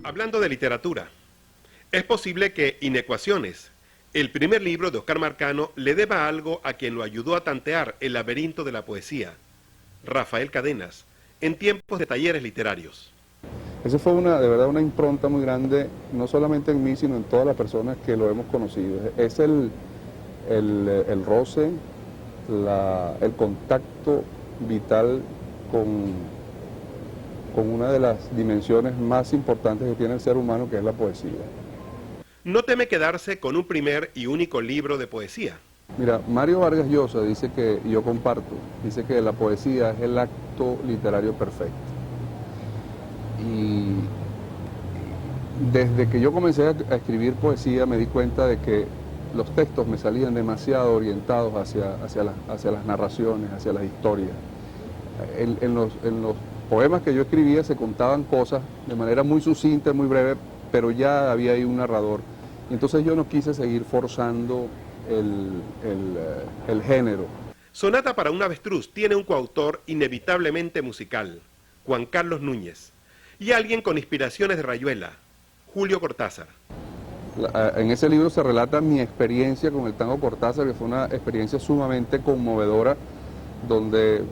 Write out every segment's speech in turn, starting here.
Hablando de literatura, es posible que Inecuaciones, el primer libro de Oscar Marcano, le deba algo a quien lo ayudó a tantear el laberinto de la poesía, Rafael Cadenas, en tiempos de talleres literarios. Eso fue de verdad una impronta muy grande, no solamente en mí, sino en todas las personas que lo hemos conocido. Es el roce, el contacto vital con una de las dimensiones más importantes que tiene el ser humano, que es la poesía. No teme quedarse con un primer y único libro de poesía. Mira, Mario Vargas Llosa dice que, y yo comparto, dice que la poesía es el acto literario perfecto. Y desde que yo comencé a escribir poesía me di cuenta de que los textos me salían demasiado orientados hacia las narraciones, hacia las historias. En los poemas que yo escribía se contaban cosas de manera muy sucinta, muy breve, pero ya había ahí un narrador. Y entonces yo no quise seguir forzando el género. Sonata para un avestruz tiene un coautor inevitablemente musical, Juan Carlos Núñez, y alguien con inspiraciones de Rayuela, Julio Cortázar. En ese libro se relata mi experiencia con el tango Cortázar, que fue una experiencia sumamente conmovedora, donde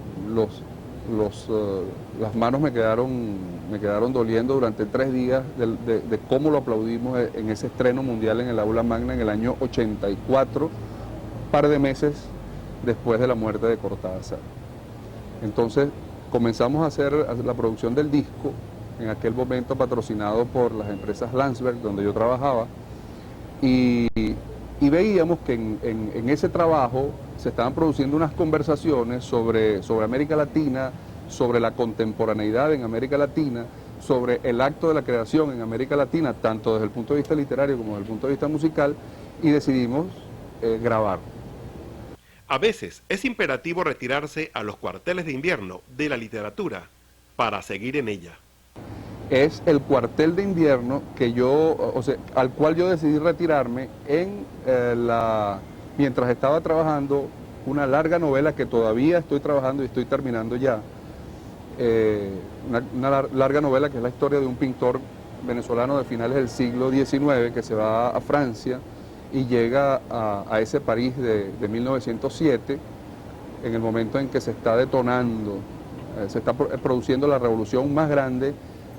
las manos me quedaron doliendo durante 3 días de cómo lo aplaudimos en ese estreno mundial en el Aula Magna en el año 84, un par de meses después de la muerte de Cortázar. Entonces comenzamos a hacer la producción del disco, en aquel momento patrocinado por las empresas Landsberg, donde yo trabajaba, y veíamos que en ese trabajo se estaban produciendo unas conversaciones sobre América Latina, sobre la contemporaneidad en América Latina, sobre el acto de la creación en América Latina, tanto desde el punto de vista literario como desde el punto de vista musical, y decidimos grabar. A veces es imperativo retirarse a los cuarteles de invierno de la literatura para seguir en ella. Es el cuartel de invierno al cual yo decidí retirarme mientras estaba trabajando una larga novela que todavía estoy trabajando y estoy terminando ya. Una larga novela que es la historia de un pintor venezolano de finales del siglo XIX que se va a Francia y llega a ese París de 1907, en el momento en que se está detonando, se está produciendo la revolución más grande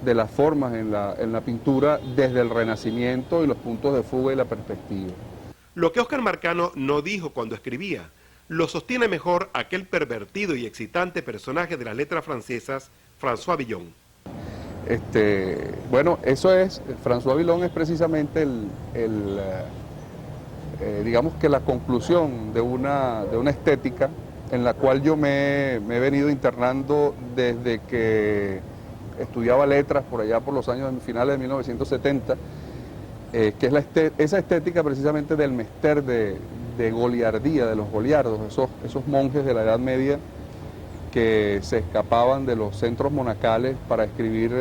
de las formas en la pintura desde el Renacimiento y los puntos de fuga y la perspectiva. Lo que Oscar Marcano no dijo cuando escribía, lo sostiene mejor aquel pervertido y excitante personaje de las letras francesas, François Villon. Bueno, François Villon es precisamente digamos que la conclusión de una estética en la cual yo me he venido internando desde que estudiaba letras por allá por los años finales de 1970, que es esa estética precisamente del mester de goliardía, de los goliardos, esos monjes de la Edad Media que se escapaban de los centros monacales para escribir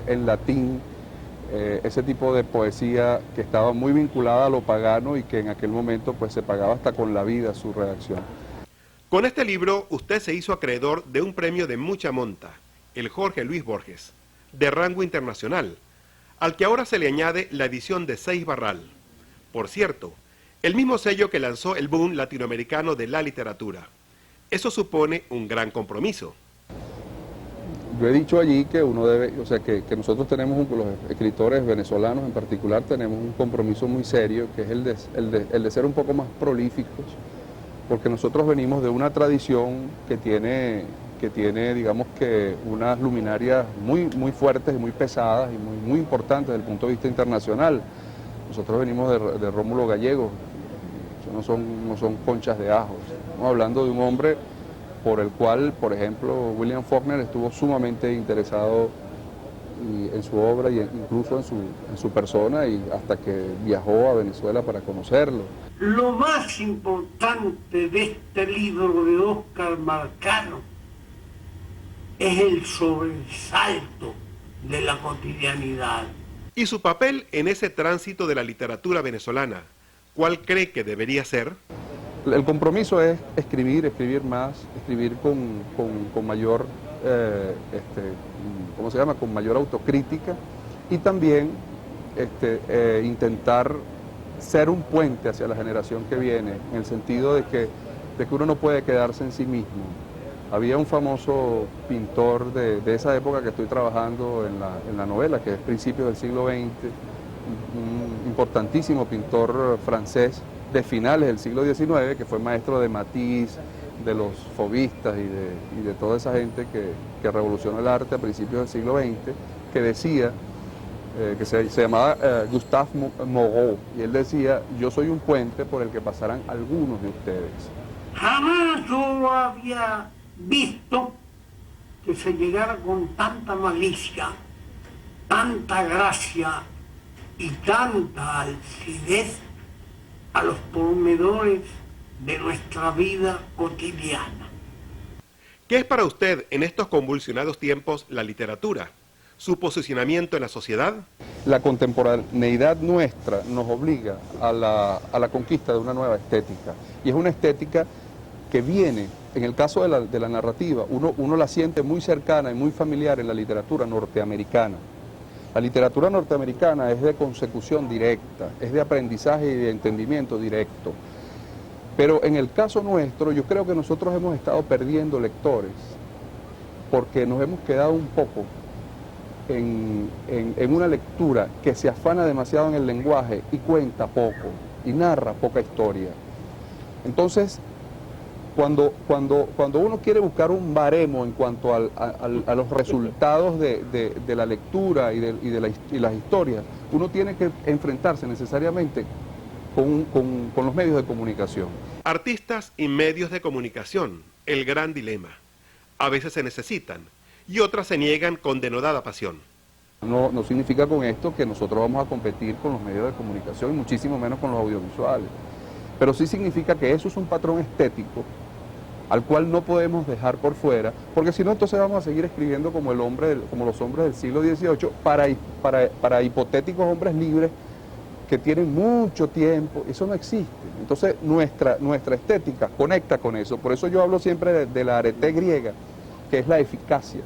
en latín, ese tipo de poesía que estaba muy vinculada a lo pagano y que en aquel momento pues se pagaba hasta con la vida su redacción. Con este libro usted se hizo acreedor de un premio de mucha monta, el Jorge Luis Borges, de rango internacional, al que ahora se le añade la edición de 6 Barral. Por cierto, el mismo sello que lanzó el boom latinoamericano de la literatura. Eso supone un gran compromiso. Yo he dicho allí que que nosotros tenemos, los escritores venezolanos en particular, tenemos un compromiso muy serio, que es el de ser un poco más prolíficos, porque nosotros venimos de una tradición que tiene digamos que unas luminarias muy fuertes y muy pesadas y muy importantes desde el punto de vista internacional. Nosotros venimos de Rómulo Gallegos, no son conchas de ajo. Estamos hablando de un hombre por el cual, por ejemplo, William Faulkner estuvo sumamente interesado en su obra e incluso en su persona, y hasta que viajó a Venezuela para conocerlo. Lo más importante de este libro de Oscar Marcano es el sobresalto de la cotidianidad. ¿Y su papel en ese tránsito de la literatura venezolana? ¿Cuál cree que debería ser? El compromiso es escribir más, escribir con mayor, con mayor autocrítica, y también intentar ser un puente hacia la generación que viene, en el sentido de que uno no puede quedarse en sí mismo. Había un famoso pintor de esa época que estoy trabajando en la novela, que es principios del siglo XX, un importantísimo pintor francés de finales del siglo XIX, que fue maestro de Matisse, de los fauvistas y de toda esa gente que revolucionó el arte a principios del siglo XX, que decía, que se llamaba Gustave Moreau, y él decía: yo soy un puente por el que pasarán algunos de ustedes. Jamás yo había visto que se llegara con tanta malicia, tanta gracia y tanta alcidez a los pormenores de nuestra vida cotidiana. ¿Qué es para usted en estos convulsionados tiempos la literatura? ¿Su posicionamiento en la sociedad? La contemporaneidad nuestra nos obliga a la conquista de una nueva estética, y es una estética que viene, en el caso de la narrativa, uno la siente muy cercana y muy familiar en la literatura norteamericana. La literatura norteamericana es de consecución directa, es de aprendizaje y de entendimiento directo. Pero en el caso nuestro, yo creo que nosotros hemos estado perdiendo lectores porque nos hemos quedado un poco en una lectura que se afana demasiado en el lenguaje y cuenta poco, y narra poca historia. Entonces, cuando uno quiere buscar un baremo en cuanto a los resultados de la lectura y las historias, uno tiene que enfrentarse necesariamente con los medios de comunicación. Artistas y medios de comunicación, el gran dilema. A veces se necesitan y otras se niegan con denodada pasión. No significa con esto que nosotros vamos a competir con los medios de comunicación, y muchísimo menos con los audiovisuales. Pero sí significa que eso es un patrón estético al cual no podemos dejar por fuera, porque si no, entonces vamos a seguir escribiendo como los hombres del siglo XVIII para hipotéticos hombres libres que tienen mucho tiempo. Eso no existe. Entonces nuestra estética conecta con eso. Por eso yo hablo siempre de la arete griega, que es la eficacia.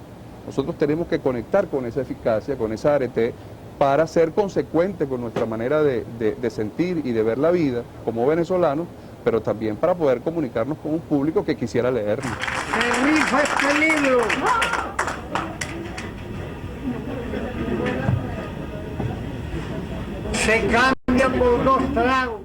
Nosotros tenemos que conectar con esa eficacia, con esa arete, para ser consecuentes con nuestra manera de sentir y de ver la vida como venezolanos, pero también para poder comunicarnos con un público que quisiera leernos. ¡Se rifa este libro! Se cambia por 2 tragos.